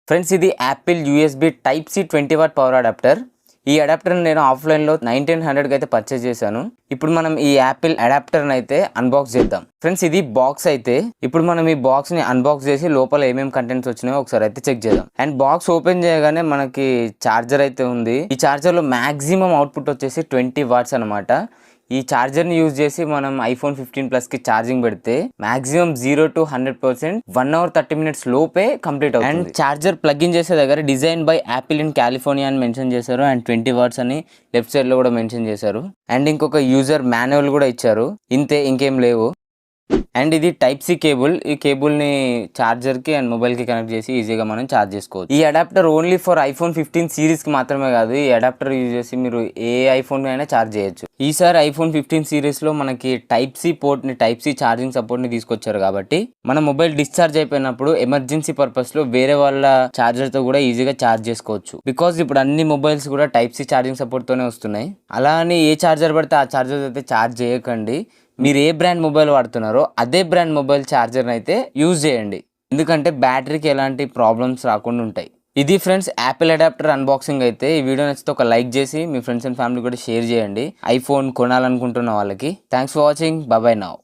Friends ఇది Apple USB type C 20 watt power adapter. ఈ adapter నేను ఆఫ్లైన్లో 1900కి అయితే పర్చేస్ చేశాను. ఇప్పుడు మనం ఈ యాపిల్ అడాప్టర్ని అయితే అన్బాక్స్ చేద్దాం. ఫ్రెండ్స్ ఇది బాక్స్ అయితే ఇప్పుడు మనం ఈ బాక్స్ని అన్బాక్స్ చేసి లోపల ఏమేమి కంటెంట్స్ వచ్చినాయో ఒకసారి అయితే చెక్ చేద్దాం. అండ్ బాక్స్ ఓపెన్ చేయగానే మనకి ఛార్జర్ అయితే ఉంది. ఈ ఛార్జర్లో మ్యాక్సిమం అవుట్పుట్ వచ్చేసి 20 వాట్స్ అనమాట. ఈ ఛార్జర్ని యూజ్ చేసి మనం ఐఫోన్ 15 ప్లస్కి ఛార్జింగ్ పెడితే మాక్సిమం 0 to 100% 1 hour 30 minutes లోపే కంప్లీట్ అవుతుంది. అండ్ ఛార్జర్ ప్లగ్ ఇన్ చేసే దగ్గర design by Apple in California అని మెన్షన్ చేశారు. అండ్ 20 వాట్స్ అని లెఫ్ట్ సైడ్లో కూడా మెన్షన్ చేశారు. అండ్ ఇంకొక యూజర్ మాన్యువల్ కూడా ఇచ్చారు. ఇంతే, ఇంకేం లేవు. అండ్ ఇది టైప్ సి కేబుల్. ఈ కేబుల్ని ఛార్జర్కి అండ్ మొబైల్కి కనెక్ట్ చేసి ఈజీగా మనం ఛార్జ్ చేసుకోవచ్చు. ఈ అడాప్టర్ ఓన్లీ ఫర్ ఐఫోన్ 15 సిరీస్కి మాత్రమే కాదు. ఈ అడాప్టర్ యూజ్ చేసి మీరు ఏ ఐఫోన్ అయినా ఛార్జ్ చేయొచ్చు. ఈసారి ఐఫోన్ 15 సిరీస్లో మనకి టైప్ సి పోర్ట్ని, టైప్ సి ఛార్జింగ్ సపోర్ట్ని తీసుకొచ్చారు కాబట్టి మన మొబైల్ డిశ్చార్జ్ అయిపోయినప్పుడు ఎమర్జెన్సీ పర్పస్లో వేరే వాళ్ళ ఛార్జర్తో కూడా ఈజీగా ఛార్జ్ చేసుకోవచ్చు. బికాజ్ ఇప్పుడు అన్ని మొబైల్స్ కూడా టైప్ సి ఛార్జింగ్ సపోర్ట్తోనే వస్తున్నాయి. అలా అని ఏ ఛార్జర్ పడితే ఆ ఛార్జర్ అయితే ఛార్జ్ చేయకండి. మీరు ఏ బ్రాండ్ మొబైల్ వాడుతున్నారో అదే బ్రాండ్ మొబైల్ ఛార్జర్ని అయితే యూజ్ చేయండి. ఎందుకంటే బ్యాటరీకి ఎలాంటి ప్రాబ్లమ్స్ రాకుండా ఉంటాయి. ఇది ఫ్రెండ్స్ యాపిల్ అడాప్టర్ అన్బాక్సింగ్ అయితే. ఈ వీడియో నచ్చితే ఒక లైక్ చేసి మీ ఫ్రెండ్స్ అండ్ ఫ్యామిలీ కూడా షేర్ చేయండి ఐఫోన్ కొనాలనుకుంటున్న వాళ్ళకి. Thanks for watching. Bye now.